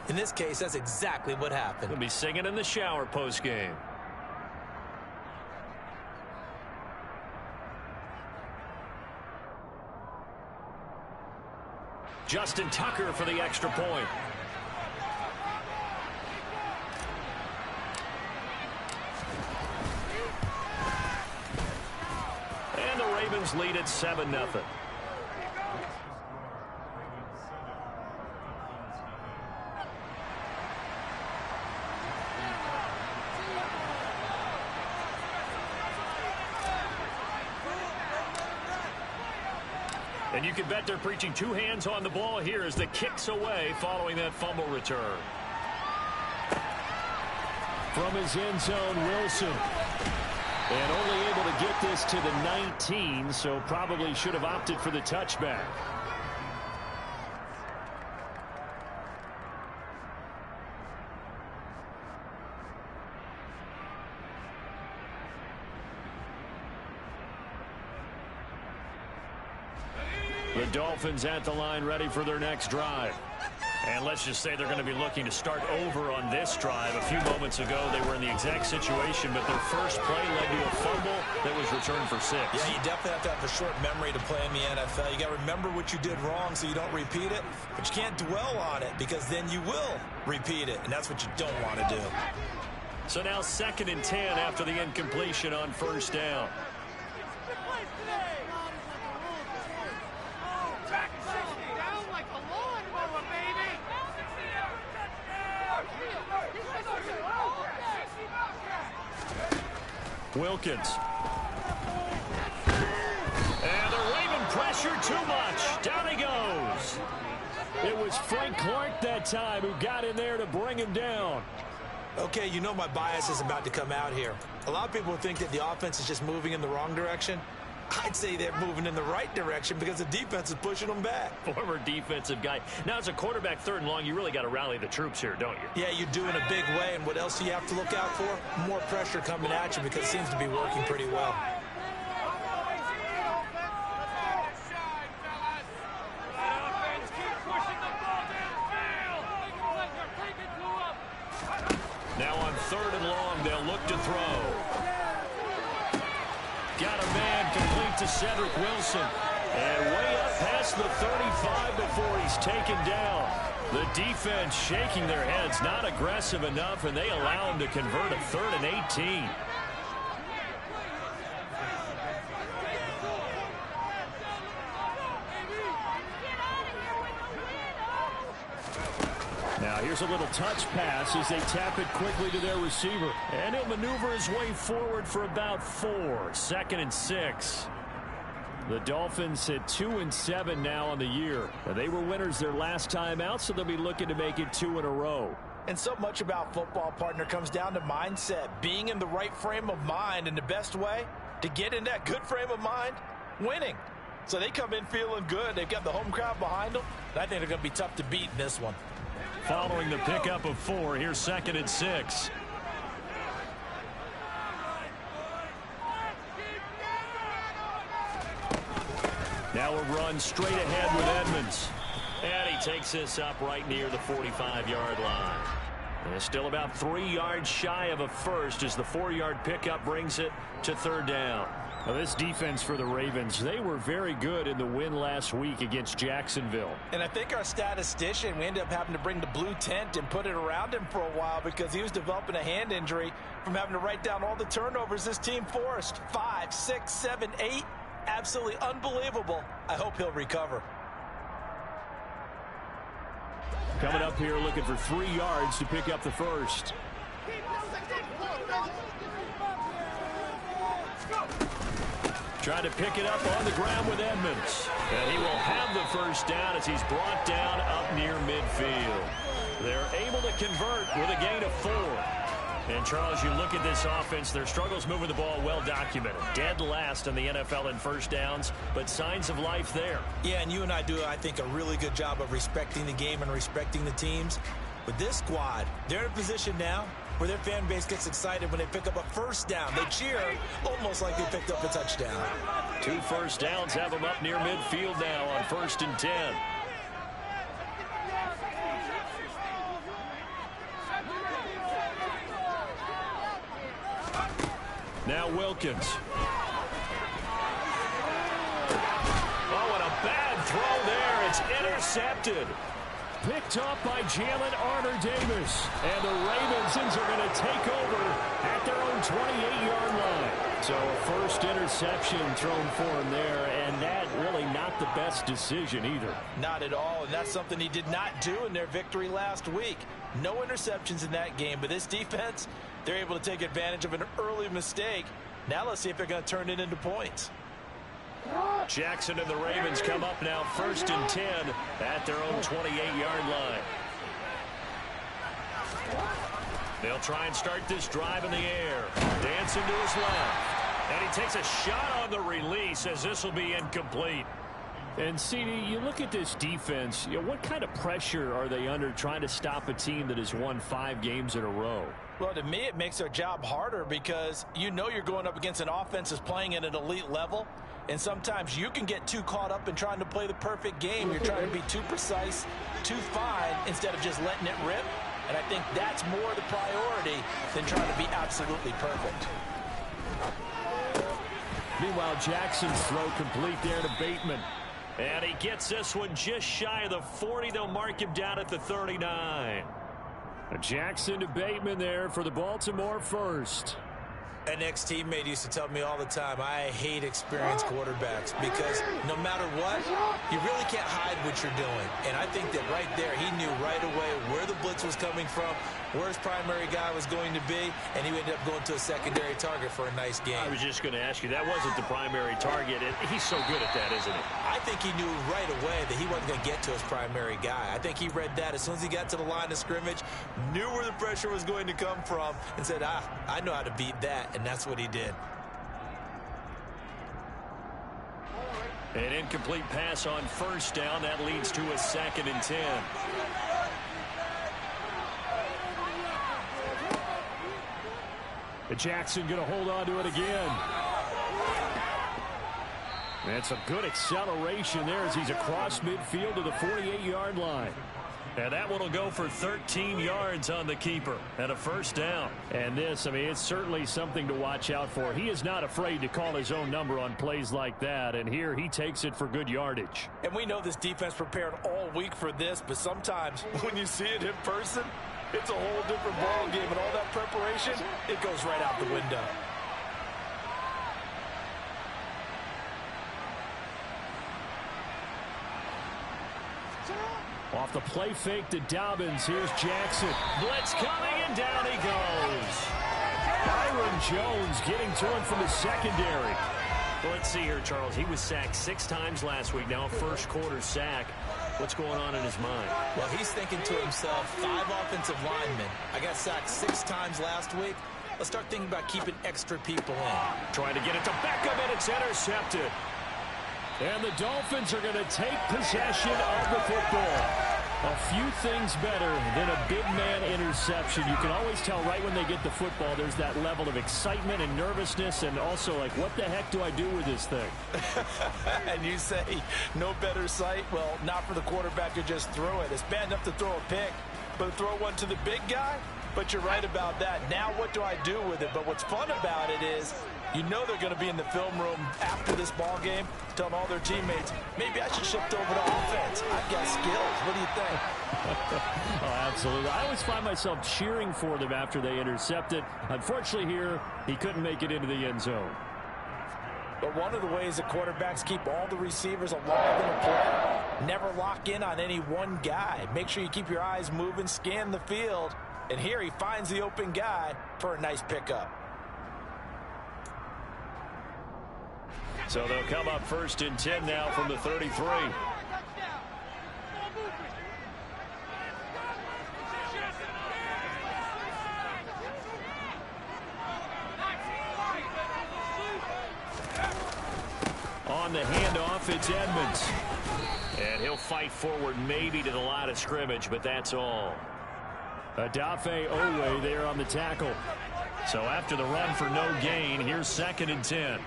In this case, that's exactly what happened. He'll be singing in the shower post-game. Justin Tucker for the extra point. And the Ravens lead at 7-0. And you can bet they're preaching two hands on the ball here as the kick's away following that fumble return. From his end zone, Wilson. And only able to get this to the 19, so probably should have opted for the touchback. The Dolphins at the line ready for their next drive. And let's just say they're going to be looking to start over on this drive. A few moments ago, they were in the exact situation, but their first play led to a fumble that was returned for 6. Yeah, you definitely have to have a short memory to play in the NFL. You got to remember what you did wrong so you don't repeat it, but you can't dwell on it because then you will repeat it, and that's what you don't want to do. So now 2nd and 10 after the incompletion on first down. Wilkins. And the Raven pressure too much. Down he goes. It was Frank Clark that time who got in there to bring him down. Okay, you know my bias is about to come out here. A lot of people think that the offense is just moving in the wrong direction. I'd say they're moving in the right direction because the defense is pushing them back. Former defensive guy. Now, as a quarterback 3rd and long, you really got to rally the troops here, don't you? Yeah, you do in a big way. And what else do you have to look out for? More pressure coming at you because it seems to be working pretty well. Now on 3rd and long, they'll look to throw. Got a man complete to Cedric Wilson. And way up past the 35 before he's taken down. The defense shaking their heads, not aggressive enough, and they allow him to convert a 3rd and 18. Now here's a little touch pass as they tap it quickly to their receiver. And he'll maneuver his way forward for about 4. 2nd and 6. The Dolphins at 2-7 now on the year. They were winners their last time out, so they'll be looking to make it 2 in a row. And so much about football, partner, comes down to mindset. Being in the right frame of mind, and the best way to get in that good frame of mind, winning. So they come in feeling good. They've got the home crowd behind them. And I think they're going to be tough to beat in this one. Following the pickup of 4, here's 2nd and 6. Now a run straight ahead with Edmonds. And he takes this up right near the 45-yard line. And it's still about 3 yards shy of a first as the 4-yard pickup brings it to 3rd down. Now this defense for the Ravens, they were very good in the win last week against Jacksonville. And I think our statistician, we ended up having to bring the blue tent and put it around him for a while because he was developing a hand injury from having to write down all the turnovers this team forced. 5, 6, 7, 8. Absolutely unbelievable. I hope he'll recover. Coming up here looking for 3 yards to pick up the first. Trying to pick it up on the ground with Edmonds. And he will have the first down as he's brought down up near midfield. They're able to convert with a gain of 4. And, Charles, you look at this offense, their struggles moving the ball well documented. Dead last in the NFL in first downs, but signs of life there. Yeah, and you and I do, I think, a really good job of respecting the game and respecting the teams. But this squad, they're in a position now where their fan base gets excited when they pick up a first down. They cheer almost like they picked up a touchdown. 2 first downs have them up near midfield now on 1st and 10. Now Wilkins. Oh, and a bad throw there. It's intercepted. Picked up by Jalen Armour-Davis. And the Ravens are going to take over at their own 28-yard line. So a first interception thrown for him there, and that really not the best decision either. Not at all, and that's something he did not do in their victory last week. No interceptions in that game, but this defense, they're able to take advantage of an early mistake. Now let's see if they're going to turn it into points. Jackson and the Ravens come up now 1st and 10 at their own 28-yard line. They'll try and start this drive in the air. Dancing to his left. And he takes a shot on the release as this will be incomplete. And, CD, you look at this defense, what kind of pressure are they under trying to stop a team that has won 5 games in a row? Well, to me, it makes their job harder because you know you're going up against an offense that's playing at an elite level. And sometimes you can get too caught up in trying to play the perfect game. You're trying to be too precise, too fine, instead of just letting it rip. And I think that's more the priority than trying to be absolutely perfect. Meanwhile, Jackson's throw complete there to Bateman. And he gets this one just shy of the 40. They'll mark him down at the 39. Jackson to Bateman there for the Baltimore first. An ex-teammate used to tell me all the time, I hate experienced quarterbacks because no matter what, you really can't hide what you're doing. And I think that right there, he knew right away where the blitz was coming from, where his primary guy was going to be, and he ended up going to a secondary target for a nice game. I was just going to ask you, that wasn't the primary target, and he's so good at that, isn't he? I think he knew right away that he wasn't going to get to his primary guy. I think he read that as soon as he got to the line of scrimmage, knew where the pressure was going to come from, and said, I know how to beat that. And that's what he did. An incomplete pass on 1st down. That leads to a 2nd and 10. Jackson going to hold on to it again. That's a good acceleration there as he's across midfield to the 48-yard line. And that one will go for 13 yards on the keeper and a 1st down. And this, I mean, it's certainly something to watch out for. He is not afraid to call his own number on plays like that. And here he takes it for good yardage. And we know this defense prepared all week for this, but sometimes when you see it in person, it's a whole different ball game. And all that preparation, it goes right out the window. Off the play fake to Dobbins. Here's Jackson. Blitz coming, and down he goes. Byron Jones getting to him from the secondary. Well, let's see here, Charles. He was sacked 6 times last week. Now a first-quarter sack. What's going on in his mind? Well, he's thinking to himself, 5 offensive linemen. I got sacked 6 times last week. Let's start thinking about keeping extra people in. Trying to get it to Beckham, and it's intercepted. And the Dolphins are going to take possession of the football. A few things better than a big man interception. You can always tell right when they get the football, there's that level of excitement and nervousness, and also like, what the heck do I do with this thing? And you say, no better sight? Well, not for the quarterback to just throw it. It's bad enough to throw a pick, but throw one to the big guy? But you're right about that. Now what do I do with it? But what's fun about it is you know they're going to be in the film room after this ball game telling all their teammates, maybe I should shift over to offense. I've got skills. What do you think? Oh, absolutely. I always find myself cheering for them after they intercept it. Unfortunately here, he couldn't make it into the end zone. But one of the ways the quarterbacks keep all the receivers alive in a play, never lock in on any one guy. Make sure you keep your eyes moving, scan the field. And here he finds the open guy for a nice pickup. So they'll come up 1st and 10 now from the 33. On the handoff, it's Edmonds. And he'll fight forward maybe to the line of scrimmage, but that's all. Adafe Owe there on the tackle. So after the run for no gain, here's 2nd and 10.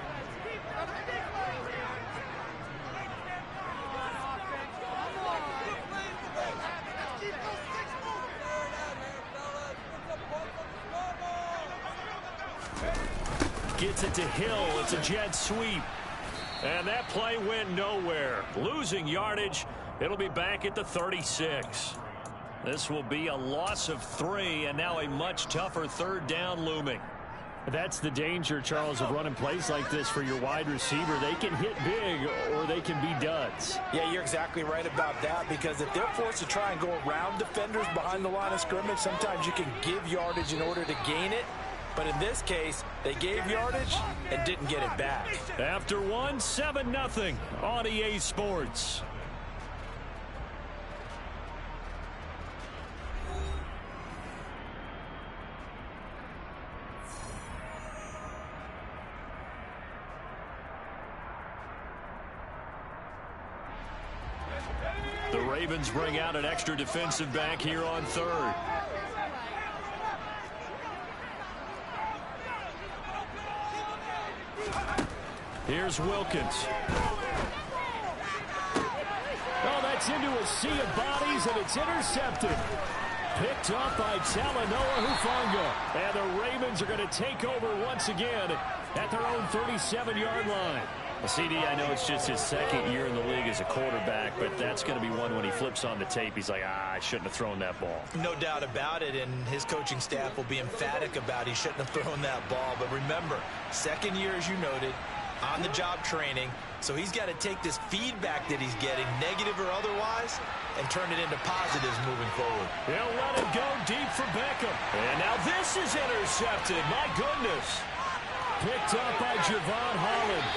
gets it to Hill. It's a jet sweep. And that play went nowhere. Losing yardage. It'll be back at the 36. This will be a loss of 3, and now a much tougher 3rd down looming. That's the danger, Charles, of running plays like this for your wide receiver. They can hit big or they can be duds. Yeah, you're exactly right about that, because if they're forced to try and go around defenders behind the line of scrimmage, sometimes you can give yardage in order to gain it. But in this case, they gave yardage and didn't get it back. After 1, 7-0 on EA Sports. The Ravens bring out an extra defensive back here on 3rd. Here's Wilkins. Oh, that's into a sea of bodies, and it's intercepted. Picked up by Talanoa Hufanga. And the Ravens are going to take over once again at their own 37-yard line. Well, CD, I know it's just his 2nd year in the league as a quarterback, but that's going to be one when he flips on the tape. He's like, I shouldn't have thrown that ball. No doubt about it, and his coaching staff will be emphatic about he shouldn't have thrown that ball. But remember, 2nd year, as you noted, on-the-job training, so he's got to take this feedback that he's getting, negative or otherwise, and turn it into positives moving forward. They'll let it go deep for Beckham. And now this is intercepted. My goodness. Picked up by Javon Holland.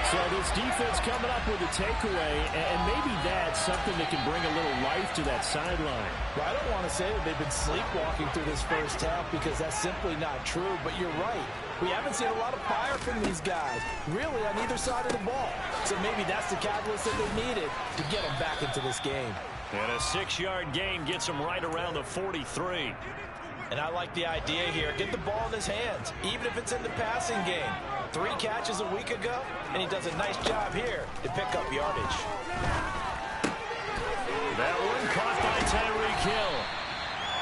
So this defense coming up with a takeaway, and maybe that's something that can bring a little life to that sideline. Well, I don't want to say that they've been sleepwalking through this first half, because that's simply not true, but you're right. We haven't seen a lot of fire from these guys, really, on either side of the ball. So maybe that's the catalyst that they needed to get them back into this game. And a 6-yard gain gets him right around the 43. And I like the idea here. Get the ball in his hands, even if it's in the passing game. 3 catches a week ago, and he does a nice job here to pick up yardage. That one caught by Tyreek Hill.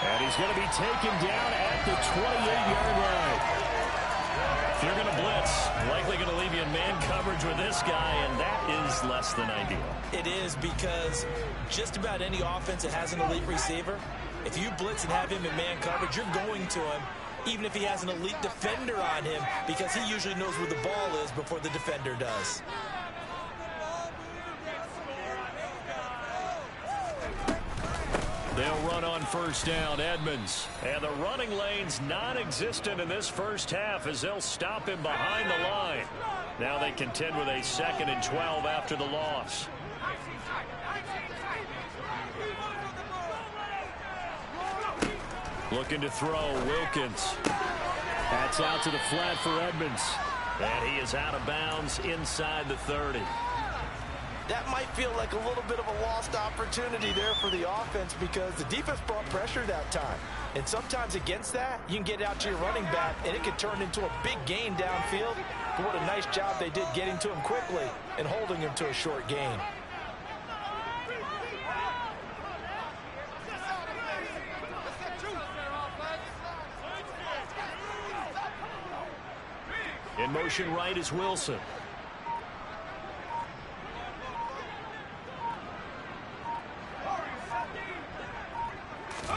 And he's going to be taken down at the 28-yard line. If you're going to blitz, likely going to leave you in man coverage with this guy, and that is less than ideal. It is, because just about any offense that has an elite receiver, if you blitz and have him in man coverage, you're going to him, even if he has an elite defender on him, because he usually knows where the ball is before the defender does. They'll run on 1st down, Edmonds. And the running lane's non-existent in this first half as they'll stop him behind the line. Now they contend with a 2nd and 12 after the loss. Looking to throw, Wilkins. That's out to the flat for Edmonds. And he is out of bounds inside the 30. That might feel like a little bit of a lost opportunity there for the offense, because the defense brought pressure that time. And sometimes against that, you can get out to your running back, and it can turn into a big gain downfield. But what a nice job they did getting to him quickly and holding him to a short gain. In motion right is Wilson.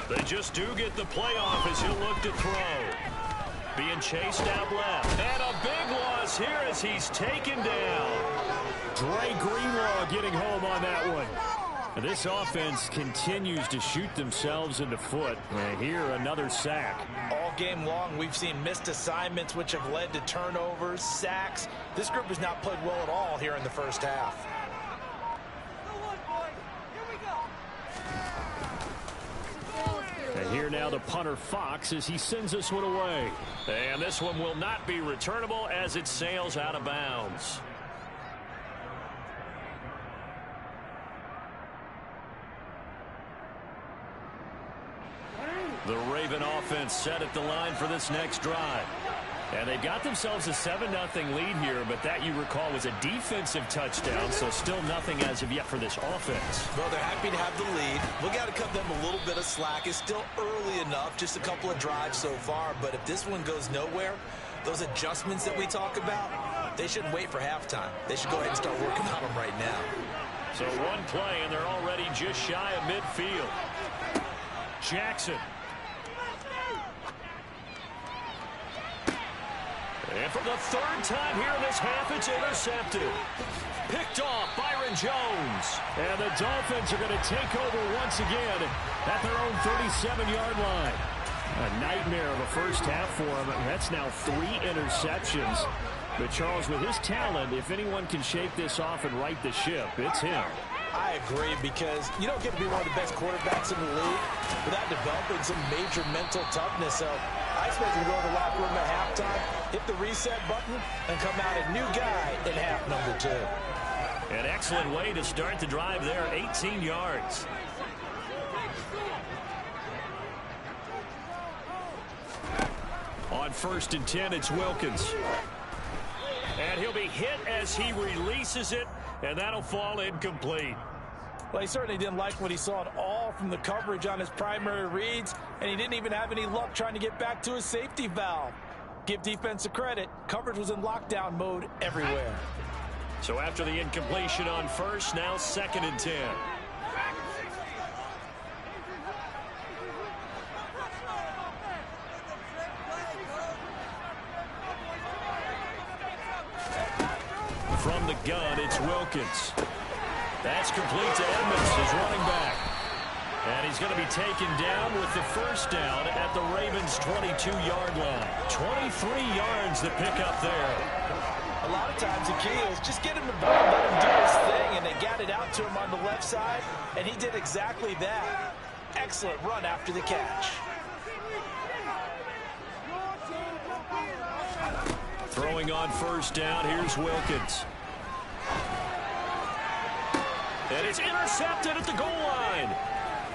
They just do get the playoff as he'll look to throw. Being chased out left. And a big loss here as he's taken down. Dre Greenlaw getting home on that one. This offense continues to shoot themselves in the foot. And here, another sack. All game long, we've seen missed assignments, which have led to turnovers, sacks. This group has not played well at all here in the first half. And here now the punter Fox as he sends this one away. And this one will not be returnable as it sails out of bounds. The Raven offense set at the line for this next drive. And they've got themselves a 7-0 lead here, but that, you recall, was a defensive touchdown, so still nothing as of yet for this offense. Well, they're happy to have the lead. We got to cut them a little bit of slack. It's still early enough, just a couple of drives so far, but if this one goes nowhere, those adjustments that we talk about, they shouldn't wait for halftime. They should go ahead and start working on them right now. So one play, and they're already just shy of midfield. Jackson. And for the third time here in this half, it's intercepted. Picked off Byron Jones. And the Dolphins are going to take over once again at their own 37-yard line. A nightmare of a first half for him. That's now 3 interceptions. But Charles, with his talent, if anyone can shake this off and right the ship, it's him. I agree, because you don't get to be one of the best quarterbacks in the league without developing some major mental toughness. So I expect him to go in the locker room at halftime, hit the reset button, and come out a new guy in half number 2. An excellent way to start the drive there, 18 yards. On 1st and 10, it's Wilkins. And he'll be hit as he releases it, and that'll fall incomplete. Well, he certainly didn't like what he saw at all from the coverage on his primary reads, and he didn't even have any luck trying to get back to his safety valve. Give defense a credit. Coverage was in lockdown mode everywhere. So after the incompletion on 1st, now 2nd and 10. From the gun, it's Wilkins. That's complete to Edmonds, his running back. And he's going to be taken down with the first down at the Ravens' 22-yard line. 23 yards to pick up there. A lot of times the key is just get him the ball, let him do his thing, and they got it out to him on the left side, and he did exactly that. Excellent run after the catch. Throwing on 1st down, here's Wilkins. And it's intercepted at the goal line.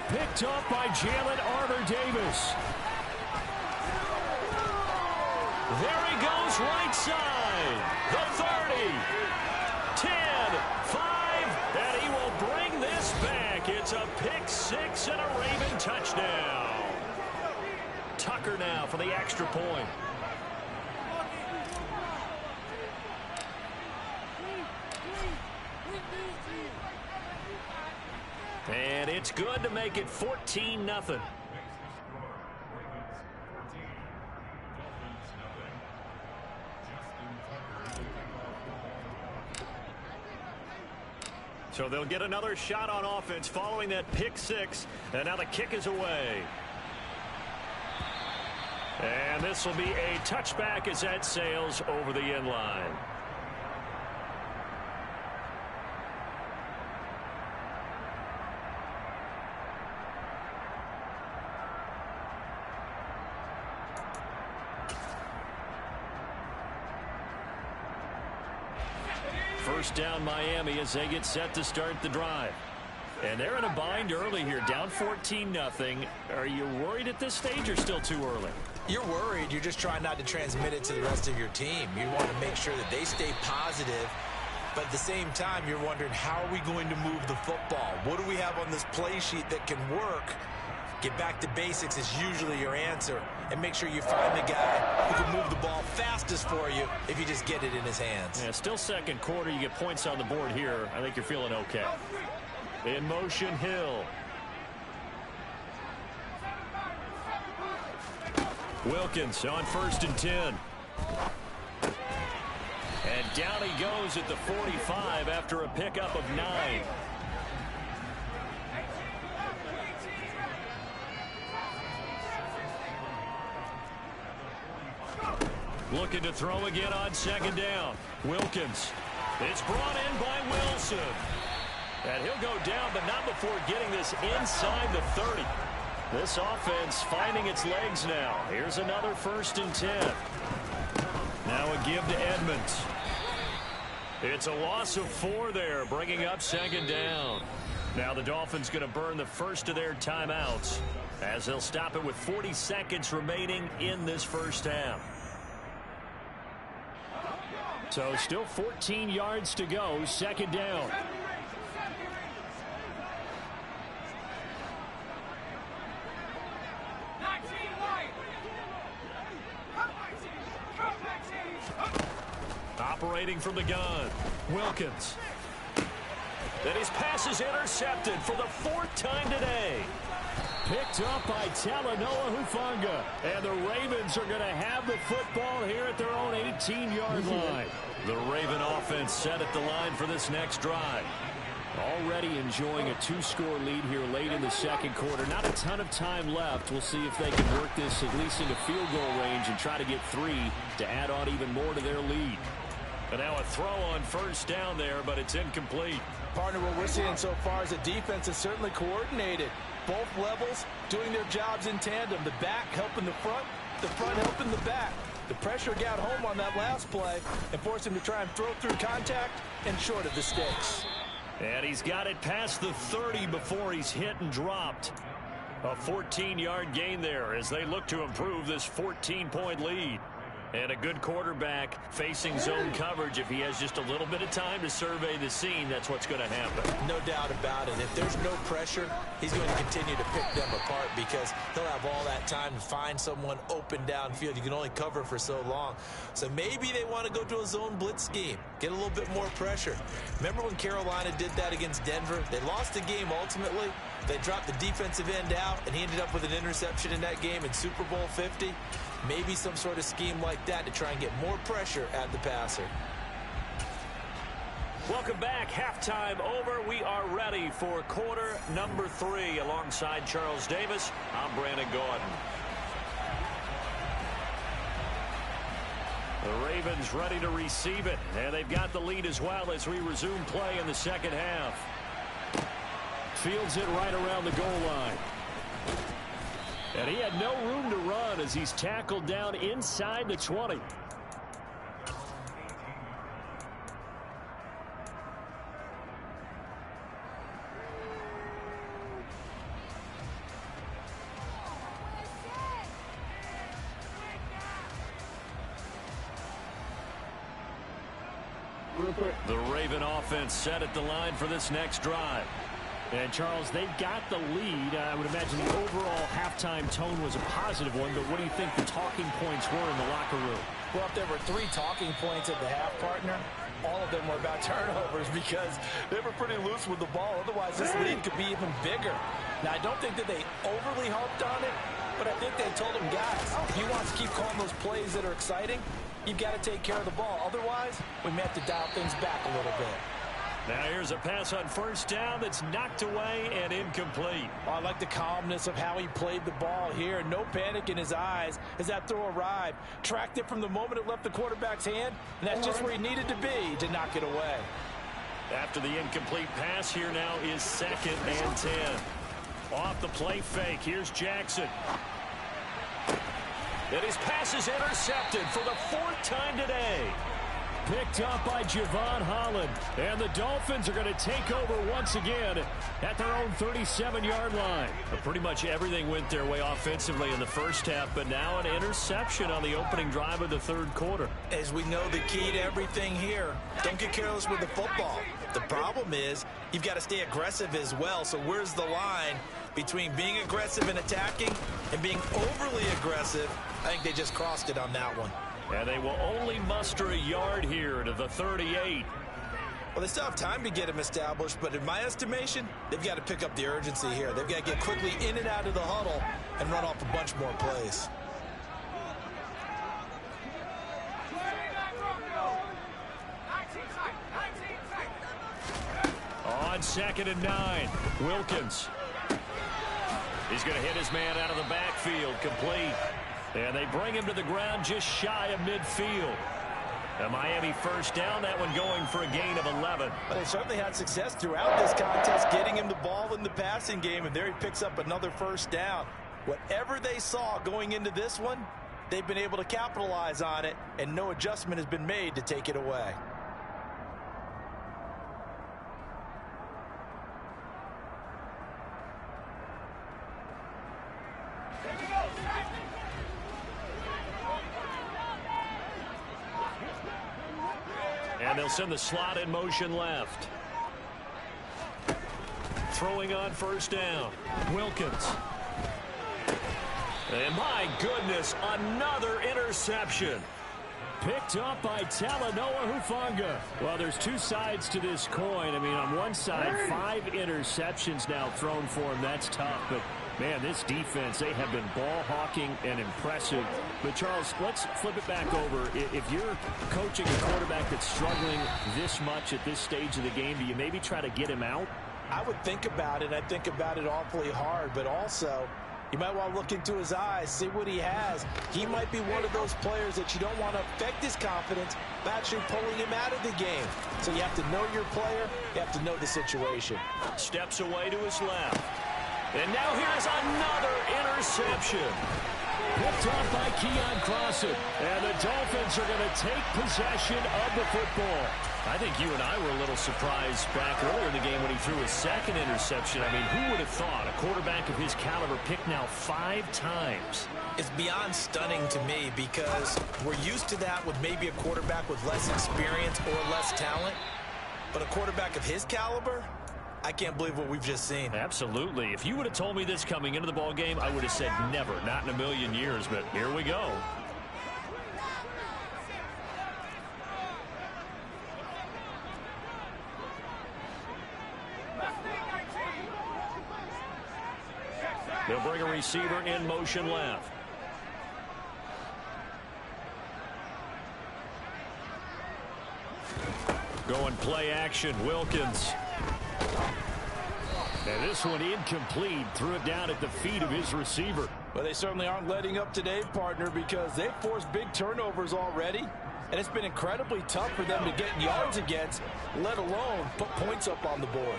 Picked up by Jalen Armour-Davis. There he goes, right side. The 30, 10, 5, and he will bring this back. It's a pick 6 and a Raven touchdown. Tucker now for the extra point. And it's good to make it 14-0. So they'll get another shot on offense following that pick 6. And now the kick is away. And this will be a touchback as that sails over the end line. First down Miami as they get set to start the drive. And they're in a bind early here, down 14-0. Are you worried at this stage or still too early? You're worried. You're just trying not to transmit it to the rest of your team. You want to make sure that they stay positive, but at the same time, you're wondering, how are we going to move the football? What do we have on this play sheet that can work? Get back to basics is usually your answer, and make sure you find the guy who can move the ball fastest for you if you just get it in his hands. Yeah, still second quarter. You get points on the board here. I think you're feeling okay. In motion, Hill. Wilkins on 1st and 10. And down he goes at the 45 after a pickup of 9. Looking to throw again on 2nd down. Wilkins. It's brought in by Wilson. And he'll go down, but not before getting this inside the 30. This offense finding its legs now. Here's another 1st and 10. Now a give to Edmonds. It's a loss of 4 there, bringing up 2nd down. Now the Dolphins going to burn the first of their timeouts as they'll stop it with 40 seconds remaining in this first half. So still 14 yards to go, second down. Operating from the gun, Wilkins. And his pass is intercepted for the fourth time today. Picked up by Talanoa Hufanga. And the Ravens are going to have the football here at their own 18-yard line. The Raven offense set at the line for this next drive. Already enjoying a two-score lead here late in the second quarter. Not a ton of time left. We'll see if they can work this at least into field goal range and try to get 3 to add on even more to their lead. And now a throw on first down there, but it's incomplete. Partner, what we're seeing so far is the defense is certainly coordinated. Both levels doing their jobs in tandem. The back helping the front helping the back. The pressure got home on that last play and forced him to try and throw through contact and short of the sticks. And he's got it past the 30 before he's hit and dropped. A 14-yard gain there as they look to improve this 14-point lead. And a good quarterback facing zone coverage. If he has just a little bit of time to survey the scene, that's what's going to happen. No doubt about it. If there's no pressure, he's going to continue to pick them apart because he'll have all that time to find someone open downfield. You can only cover for so long. So maybe they want to go to a zone blitz scheme, get a little bit more pressure. Remember when Carolina did that against Denver? They lost the game ultimately. They dropped the defensive end out, and he ended up with an interception in that game in Super Bowl 50. Maybe some sort of scheme like that to try and get more pressure at the passer. Welcome back. Halftime over. We are ready for quarter number 3. Alongside Charles Davis, I'm Brandon Gaudin. The Ravens ready to receive it, and they've got the lead as well as we resume play in the second half. Fields it right around the goal line. And he had no room to run as he's tackled down inside the 20. The Raven offense set at the line for this next drive. And, Charles, they've got the lead. I would imagine the overall halftime tone was a positive one, but what do you think the talking points were in the locker room? Well, if there were 3 talking points at the half, partner, all of them were about turnovers because they were pretty loose with the ball. Otherwise, this lead could be even bigger. Now, I don't think that they overly harped on it, but I think they told them, guys, if you want to keep calling those plays that are exciting, you've got to take care of the ball. Otherwise, we may have to dial things back a little bit. Now here's a pass on first down that's knocked away and incomplete. I like the calmness of how he played the ball here. No panic in his eyes as that throw arrived. Tracked it from the moment it left the quarterback's hand, and that's just where he needed to be to knock it away. After the incomplete pass, here now is 2nd and 10. Off the play fake, here's Jackson. And his pass is intercepted for the 4th time today. Picked up by Javon Holland. And the Dolphins are going to take over once again at their own 37-yard line. But pretty much everything went their way offensively in the first half, but now an interception on the opening drive of the third quarter. As we know, the key to everything here, don't get careless with the football. The problem is you've got to stay aggressive as well. So where's the line between being aggressive and attacking and being overly aggressive? I think they just crossed it on that one. And they will only muster a yard here to the 38. Well, they still have time to get him established, but in my estimation, they've got to pick up the urgency here. They've got to get quickly in and out of the huddle and run off a bunch more plays. On 2nd and 9, Wilkins. He's going to hit his man out of the backfield, complete. And they bring him to the ground just shy of midfield. A Miami first down, that one going for a gain of 11. Well, they certainly had success throughout this contest getting him the ball in the passing game, and there he picks up another first down. Whatever they saw going into this one, they've been able to capitalize on it, and no adjustment has been made to take it away. And they'll send the slot in motion left. Throwing on first down, Wilkins. And my goodness, another interception. Picked up by Talanoa Hufanga. Well, there's two sides to this coin. I mean, on one side, 5 interceptions now thrown for him. That's tough. But, man, this defense, they have been ball hawking and impressive. But, Charles, let's flip it back over. If you're coaching a quarterback that's struggling this much at this stage of the game, do you maybe try to get him out? I would think about it. I think about it awfully hard. But also, you might want to look into his eyes, see what he has. He might be one of those players that you don't want to affect his confidence by actually pulling him out of the game. So you have to know your player. You have to know the situation. Steps away to his left. And now here's another interception. Picked off by Keon Crossan. And the Dolphins are going to take possession of the football. I think you and I were a little surprised back earlier in the game when he threw his second interception. I mean, who would have thought a quarterback of his caliber picked now 5 times? It's beyond stunning to me because we're used to that with maybe a quarterback with less experience or less talent. But a quarterback of his caliber, I can't believe what we've just seen. Absolutely. If you would have told me this coming into the ball game, I would have said never, not in a million years. But here we go. They'll bring a receiver in motion left. Going play action, Wilkins. And this one incomplete. Threw it down at the feet of his receiver. Well, they certainly aren't letting up today, partner, because they've forced big turnovers already. And it's been incredibly tough for them to get yards against, let alone put points up on the board.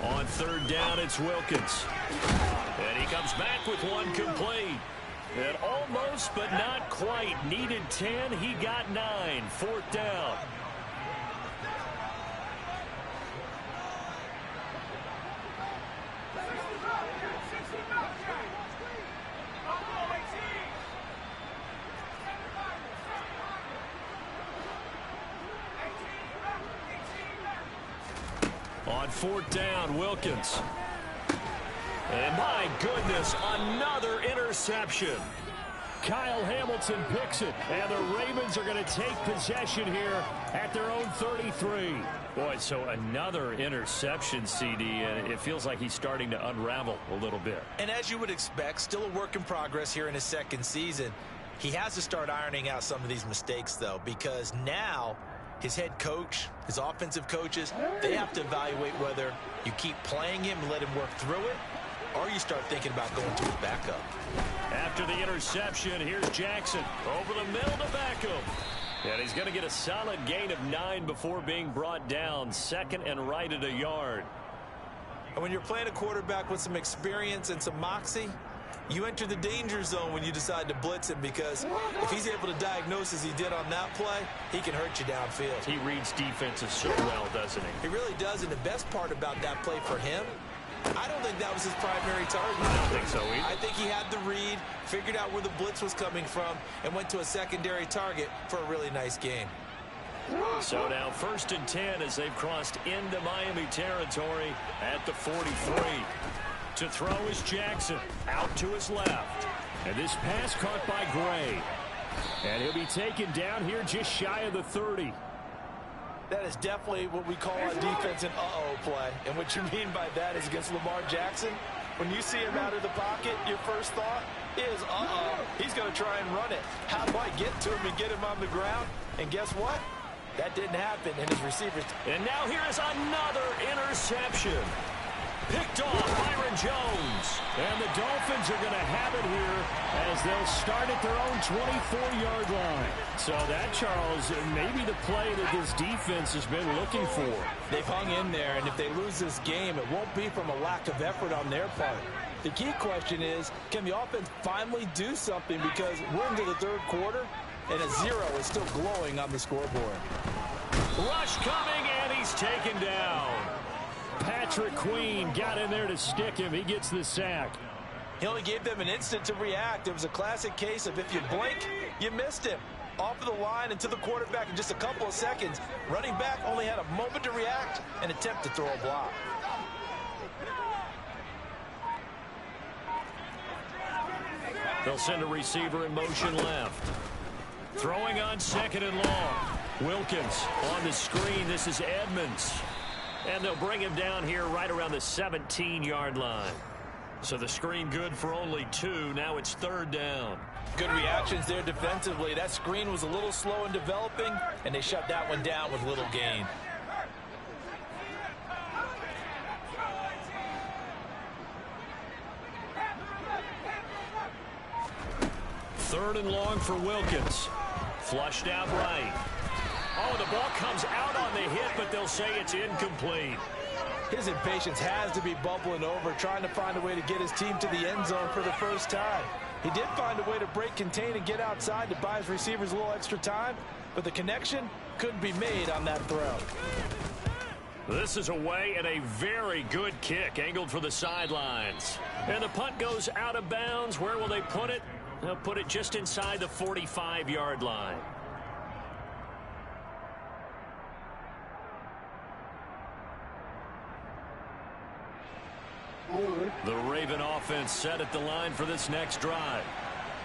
On third down, it's Wilkins. And he comes back with one complete. And almost, but not quite. Needed 10. He got 9. Fourth down. On fourth down, Wilkins. And my goodness, another interception. Kyle Hamilton picks it, and the Ravens are going to take possession here at their own 33. Boy, so another interception, CD, and it feels like he's starting to unravel a little bit. And as you would expect, still a work in progress here in his second season. He has to start ironing out some of these mistakes, though, because now his head coach, his offensive coaches, they have to evaluate whether you keep playing him and let him work through it, or you start thinking about going to his backup. After the interception, here's Jackson over the middle to Beckham. And he's going to get a solid gain of 9 before being brought down. Second and right at a yard. And when you're playing a quarterback with some experience and some moxie, you enter the danger zone when you decide to blitz him, because if he's able to diagnose as he did on that play, he can hurt you downfield. He reads defenses so well, doesn't he? He really does, and the best part about that play for him, I don't think that was his primary target. I don't think so either. I think he had the read, figured out where the blitz was coming from, and went to a secondary target for a really nice game. So now 1st and 10 as they've crossed into Miami territory at the 43. To throw is Jackson, out to his left. And this pass caught by Gray. And he'll be taken down here just shy of the 30. That is definitely what we call on defense an uh-oh play. And what you mean by that is against Lamar Jackson, when you see him out of the pocket, your first thought is, uh-oh, he's going to try and run it. How do I get to him and get him on the ground? And guess what? That didn't happen, and his receivers. And now here is another interception. Picked off Byron Jones. And the Dolphins are going to have it here as they'll start at their own 24-yard line. So that, Charles, may be the play that this defense has been looking for. They've hung in there, and if they lose this game, it won't be from a lack of effort on their part. The key question is, can the offense finally do something, because we're into the third quarter, and a 0 is still glowing on the scoreboard. Rush coming, and he's taken down. Patrick Queen got in there to stick him. He gets the sack. He only gave them an instant to react. It was a classic case of if you blink, you missed him. Off of the line and to the quarterback in just a couple of seconds. Running back only had a moment to react and attempt to throw a block. They'll send a receiver in motion left. Throwing on 2nd and long. Wilkins on the screen. This is Edmonds. And they'll bring him down here right around the 17-yard line. So the screen good for only 2. Now it's 3rd down. Good reactions there defensively. That screen was a little slow in developing, and they shut that one down with little gain. Third and long for Wilkins. Flushed out right. Oh, the ball comes out on the hit, but they'll say it's incomplete. His impatience has to be bubbling over, trying to find a way to get his team to the end zone for the first time. He did find a way to break contain and get outside to buy his receivers a little extra time, but the connection couldn't be made on that throw. This is away and a very good kick, angled for the sidelines. And the punt goes out of bounds. Where will they put it? They'll put it just inside the 45-yard line. The Raven offense set at the line for this next drive.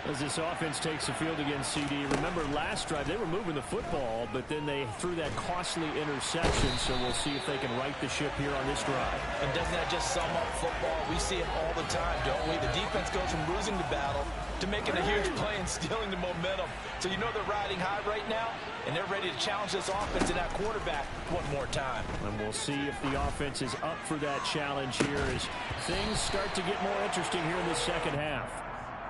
As this offense takes the field against CD, remember last drive they were moving the football, but then they threw that costly interception, so we'll see if they can right the ship here on this drive. And doesn't that just sum up football? We see it all the time, don't we? The defense goes from losing the battle to making a huge play and stealing the momentum. So you know they're riding high right now, and they're ready to challenge this offense and that quarterback one more time. And we'll see if the offense is up for that challenge here as things start to get more interesting here in the second half.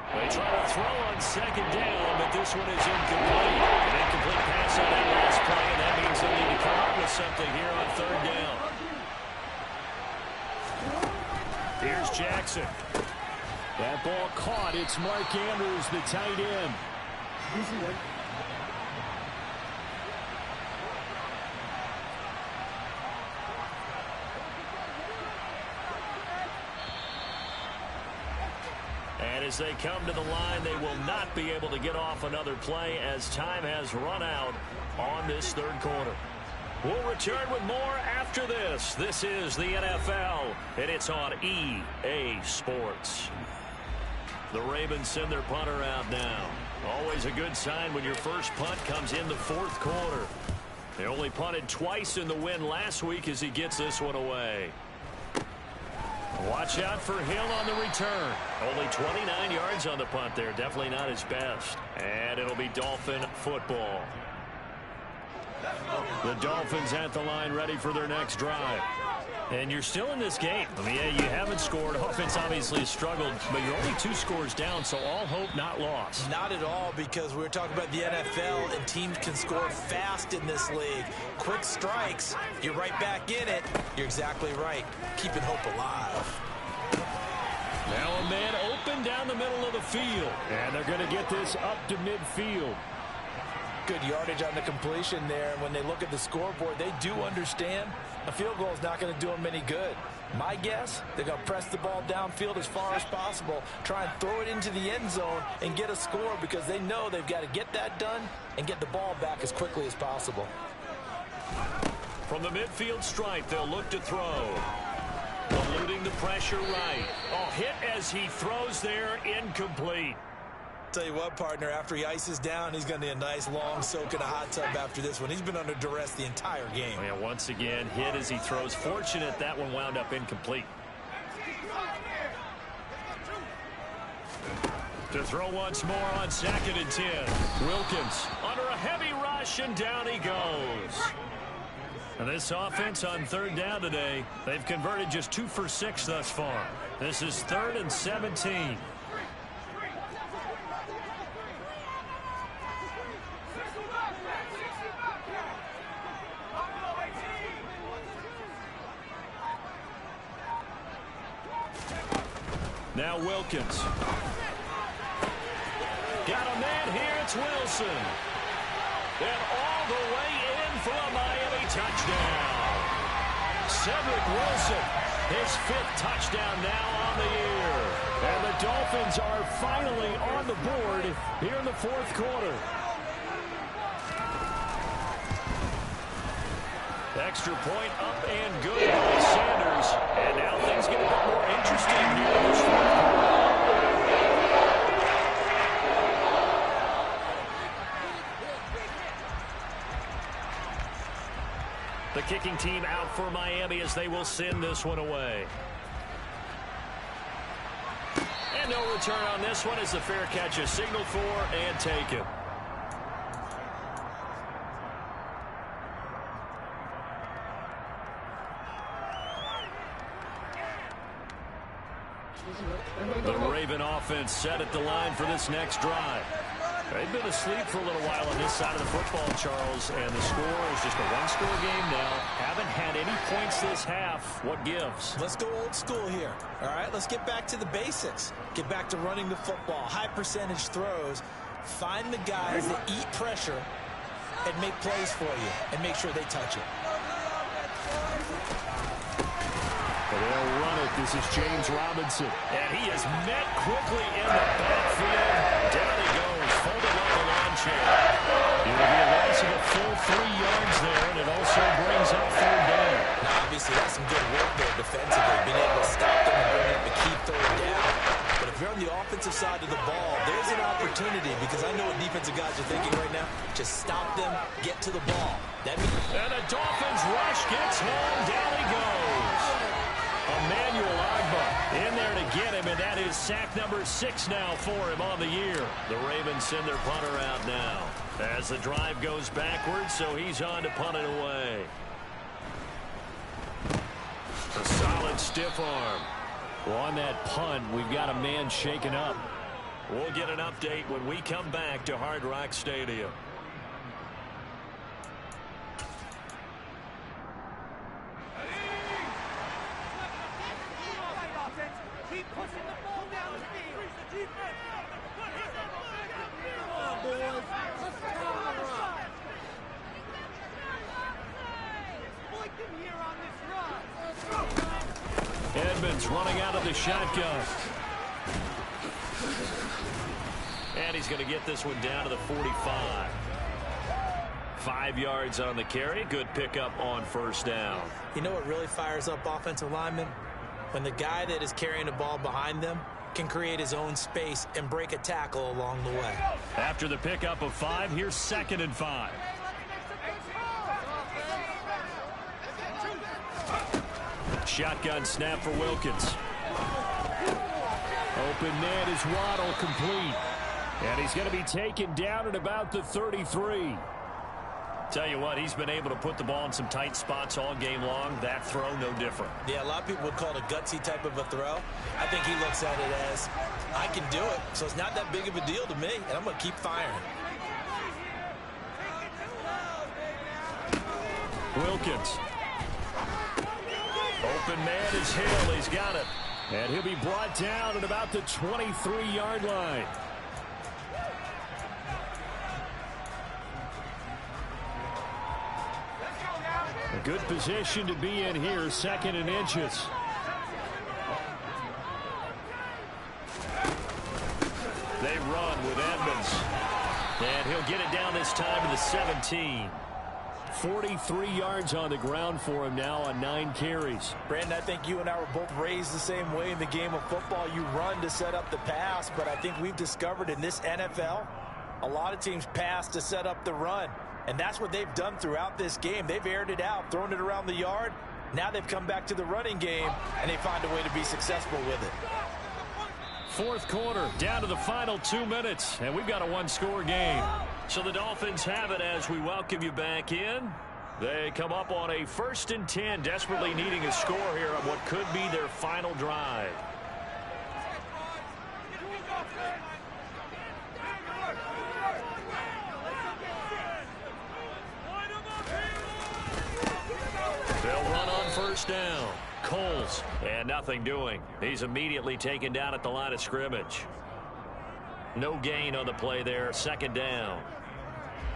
They try to throw on 2nd down, but this one is incomplete. An incomplete pass on that last play, and that means they'll need to come up with something here on 3rd down. Here's Jackson. That ball caught. It's Mark Andrews, the tight end. And as they come to the line, they will not be able to get off another play as time has run out on this 3rd quarter. We'll return with more after this. This is the NFL, and it's on EA Sports. The Ravens send their punter out now. Always a good sign when your first punt comes in the 4th quarter. They only punted twice in the win last week as he gets this one away. Watch out for Hill on the return. Only 29 yards on the punt there. Definitely not his best. And it'll be Dolphin football. The Dolphins at the line ready for their next drive. And you're still in this game. I mean, yeah, you haven't scored. Offense obviously struggled, but you're only 2 scores down, so all hope not lost. Not at all, because we're talking about the NFL, and teams can score fast in this league. Quick strikes, you're right back in it. You're exactly right. Keeping hope alive. Now a man open down the middle of the field. And they're going to get this up to midfield. Good yardage on the completion there. And when they look at the scoreboard, they do understand a field goal is not going to do them any good. My guess, they're going to press the ball downfield as far as possible, try and throw it into the end zone and get a score, because they know they've got to get that done and get the ball back as quickly as possible. From the midfield stripe, they'll look to throw. Eluding the pressure right. Oh, hit as he throws there, incomplete. Tell you what, partner, after he ices down, he's going to need a nice long soak in a hot tub after this one. He's been under duress the entire game. Oh, yeah, once again, hit as he throws. Fortunate that one wound up incomplete. To throw once more on 2nd and 10. Wilkins under a heavy rush, and down he goes. And this offense on third down today, they've converted just 2 for 6 thus far. This is 3rd and 17. Now Wilkins. Got a man here. It's Wilson. And all the way in for a Miami touchdown. Cedric Wilson, his 5th touchdown now on the year. And the Dolphins are finally on the board here in the 4th quarter. Extra point up and good by Sanders. And now things get a bit more interesting here in this 4th quarter. The kicking team out for Miami as they will send this one away. And no return on this one as the fair catch is signaled for and taken. The Raven offense set at the line for this next drive. They've been asleep for a little while on this side of the football, Charles, and the score is just a one-score game now. Haven't had any points this half. What gives? Let's go old school here. All right, let's get back to the basics. Get back to running the football, high percentage throws. Find the guys that eat pressure and make plays for you and make sure they touch it. They'll run it. This is James Robinson. And he is met quickly in the backfield. Down he goes, folded like a lawn chair. It will be a loss of a full 3 yards there, and it also brings up 3rd down. Now, obviously, that's some good work there defensively, being able to stop them and bring up a key 3rd down. But if you're on the offensive side of the ball, there's an opportunity because I know what defensive guys are thinking right now. Just stop them, get to the ball. That means and the Dolphins rush gets home. Down he goes. Emmanuel Agba in there to get him, and that is sack number 6 now for him on the year. The Ravens send their punter out now as the drive goes backwards, so he's on to punt it away. A solid stiff arm. Well, on that punt, we've got a man shaken up. We'll get an update when we come back to Hard Rock Stadium. Edmonds running out of the shotgun. And he's going to get this one down to the 45. 5 yards on the carry. Good pickup on 1st down. you know what really fires up offensive linemen? When the guy that is carrying the ball behind them can create his own space and break a tackle along the way. After the pickup of 5, here's 2nd and 5. Shotgun snap for Wilkins. Open man is Waddle, complete. And he's going to be taken down at about the 33. Tell you what, he's been able to put the ball in some tight spots all game long. That throw, no different. Yeah, a lot of people would call it a gutsy type of a throw. I think he looks at it as, I can do it, so it's not that big of a deal to me, and I'm going to keep firing. Wilkins. Open man is Hill. He's got it. And he'll be brought down at about the 23-yard line. A good position to be in here, 2nd and inches. They run with Edmonds. And he'll get it down this time to the 17. 43 yards on the ground for him now on 9 carries. Brandon, I think you and I were both raised the same way in the game of football. You run to set up the pass, but I think we've discovered in this NFL, a lot of teams pass to set up the run. And that's what they've done throughout this game. They've aired it out, thrown it around the yard. Now they've come back to the running game, and they find a way to be successful with it. 4th quarter, down to the final 2 minutes, and we've got a one-score game. So the Dolphins have it as we welcome you back in. They come up on a 1st and 10, desperately needing a score here on what could be their final drive. They'll run on 1st down. Coles, and nothing doing. He's immediately taken down at the line of scrimmage. No gain on the play there, 2nd down.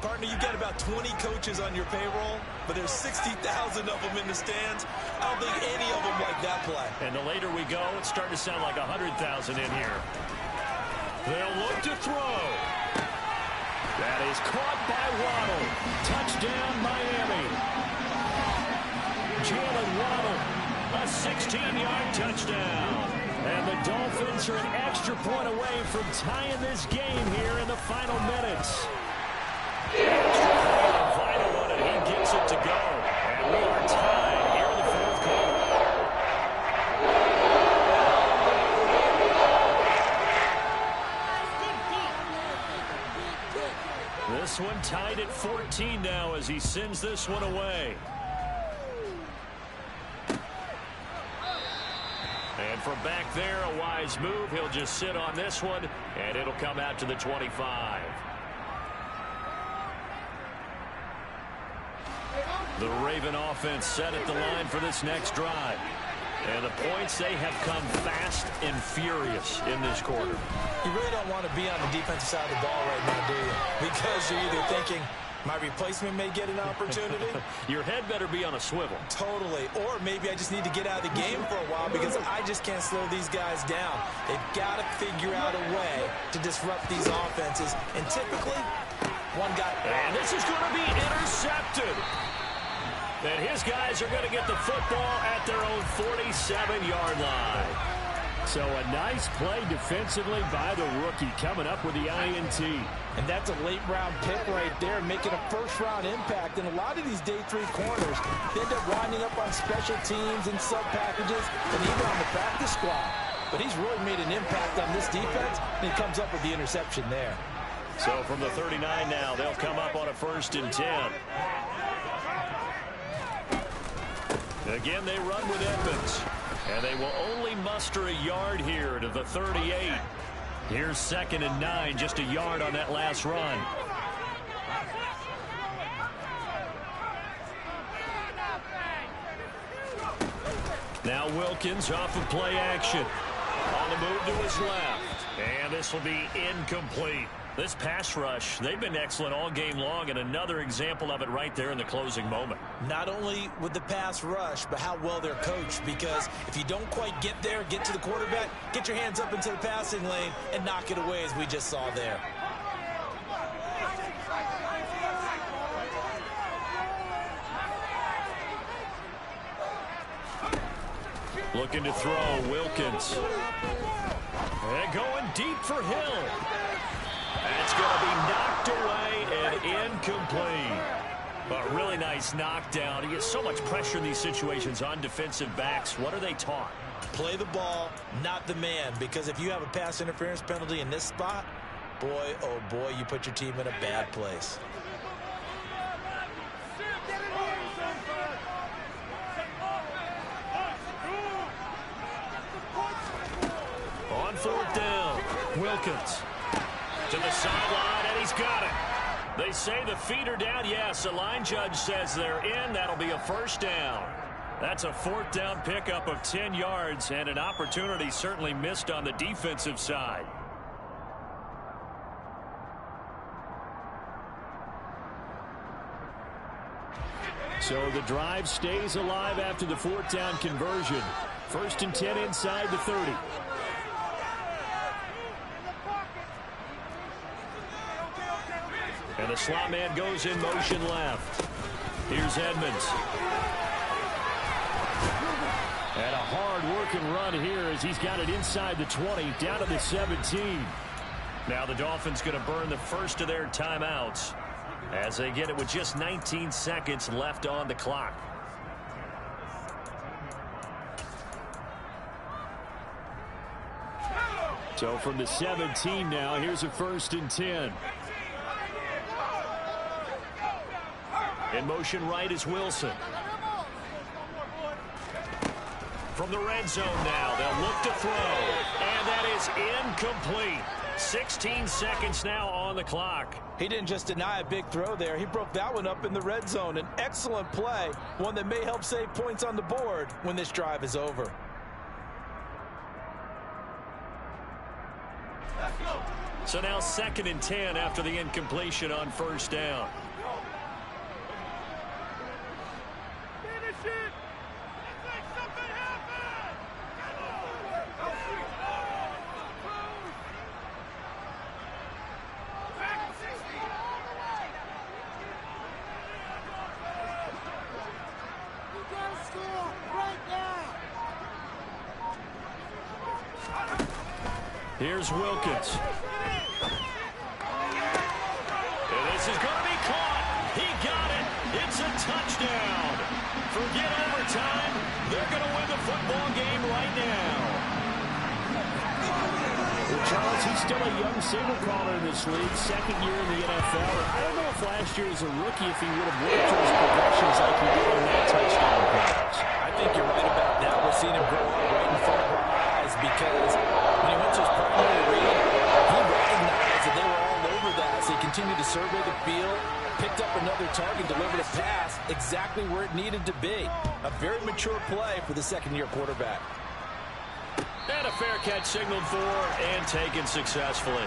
Partner, you've got about 20 coaches on your payroll, but there's 60,000 of them in the stands. I don't think any of them like that play. And the later we go, it's starting to sound like 100,000 in here. They'll look to throw. That is caught by Waddle. Touchdown, Miami. Jalen Waddle, a 16-yard touchdown. And the Dolphins are an extra point away from tying this game here in the final minutes. Extra point, a vital one, and he gets it to go. And we are tied here in the 4th quarter. This one tied at 14 now as he sends this one away. And from back there, a wise move. He'll just sit on this one, and it'll come out to the 25. The Raven offense set at the line for this next drive. And the points, they have come fast and furious in this quarter. You really don't want to be on the defensive side of the ball right now, do you? Because you're either thinking, my replacement may get an opportunity. Your head better be on a swivel. Totally. Or maybe I just need to get out of the game for a while because I just can't slow these guys down. They've got to figure out a way to disrupt these offenses. And typically, one guy... And this is going to be intercepted. And his guys are going to get the football at their own 47-yard line. So a nice play defensively by the rookie coming up with the INT. And that's a late-round pick right there, making a first-round impact. And a lot of these day 3 corners end up winding up on special teams and sub-packages and even on the practice squad. But he's really made an impact on this defense, and he comes up with the interception there. So from the 39 now, they'll come up on a 1st and 10. Again, they run with Edmonds. And they will only muster a yard here to the 38. Here's 2nd and 9, just a yard on that last run. Now Wilkins off of play action. On the move to his left. And this will be incomplete. This pass rush, they've been excellent all game long, and another example of it right there in the closing moment. Not only with the pass rush, but how well they're coached, because if you don't quite get there, get to the quarterback, get your hands up into the passing lane and knock it away as we just saw there. Looking to throw, Wilkins. And going deep for Hill. That's going to be knocked away and incomplete. But really nice knockdown. He gets so much pressure in these situations on defensive backs. What are they taught? Play the ball, not the man. Because if you have a pass interference penalty in this spot, boy, oh boy, you put your team in a bad place. On 4th down, Wilkins. To the sideline, and he's got it. They say the feet are down. Yes, the line judge says they're in. That'll be a 1st down. That's a 4th down pickup of 10 yards, and an opportunity certainly missed on the defensive side. So the drive stays alive after the 4th down conversion. 1st and 10 inside the 30. And the slot man goes in motion left. Here's Edmonds. And a hard-working run here as he's got it inside the 20, down to the 17. Now the Dolphins going to burn the first of their timeouts as they get it with just 19 seconds left on the clock. So from the 17 now, here's a 1st and 10. In motion right is Wilson. From the red zone now, they'll look to throw. And that is incomplete. 16 seconds now on the clock. He didn't just deny a big throw there. He broke that one up in the red zone. An excellent play, one that may help save points on the board when this drive is over. So now 2nd and 10 after the incompletion on first down. Here's Wilkins. And this is going to be caught. He got it. It's a touchdown. Forget overtime. They're going to win the football game right now. Well, Charles, he's still a young signal caller in this league, 2nd year in the NFL. I don't know if last year as a rookie if he would have worked to his progressions like he did on that touchdown pass. I think you're right about that. We're seeing him grow up right in front of our eyes because when he went to his primary read, he recognized that they were all over that. So he continued to survey the field, picked up another target, delivered a pass exactly where it needed to be. A very mature play for the 2nd-year quarterback. And a fair catch signaled for and taken successfully.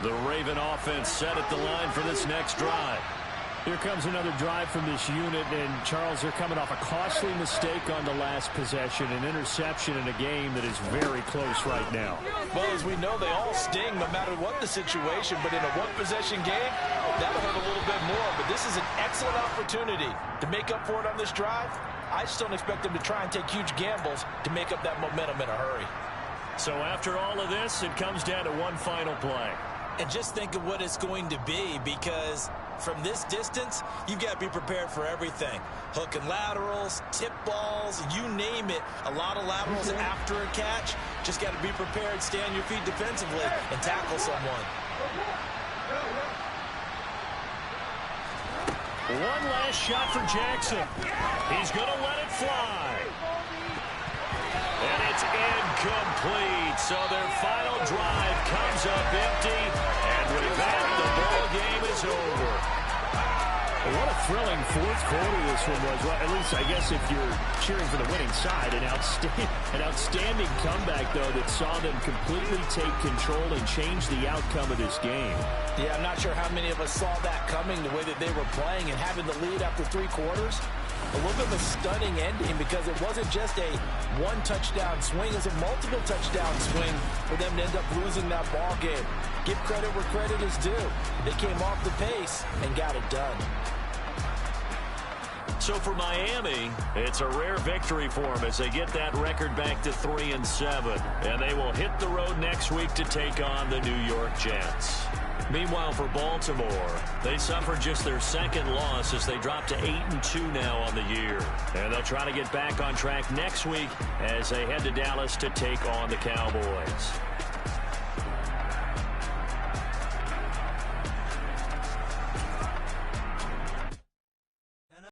The Raven offense set at the line for this next drive. Here comes another drive from this unit, and Charles, they're coming off a costly mistake on the last possession, an interception in a game that is very close right now. Well, as we know, they all sting no matter what the situation, but in a one-possession game, that'll hurt a little bit more. But this is an excellent opportunity to make up for it on this drive. I just don't expect them to try and take huge gambles to make up that momentum in a hurry. So after all of this, it comes down to one final play. And just think of what it's going to be, because from this distance, you've got to be prepared for everything. Hook and laterals, tip balls, you name it. A lot of laterals after a catch. Just got to be prepared, stay on your feet defensively, and tackle someone. One last shot for Jackson. He's going to let it fly. And it's incomplete. So their final drive comes up empty. And with that, the ball game is over. What a thrilling 4th quarter this one was. Well, at least I guess if you're cheering for the winning side, an outstanding comeback, though, that saw them completely take control and change the outcome of this game. Yeah, I'm not sure how many of us saw that coming, the way that they were playing and having the lead after 3 quarters. A little bit of a stunning ending because it wasn't just a one-touchdown swing. It was a multiple touchdown swing for them to end up losing that ball game. Give credit where credit is due. They came off the pace and got it done. So for Miami, it's a rare victory for them as they get that record back to 3-7. And they will hit the road next week to take on the New York Jets. Meanwhile, for Baltimore, they suffered just their 2nd loss as they drop to 8-2 now on the year. And they'll try to get back on track next week as they head to Dallas to take on the Cowboys.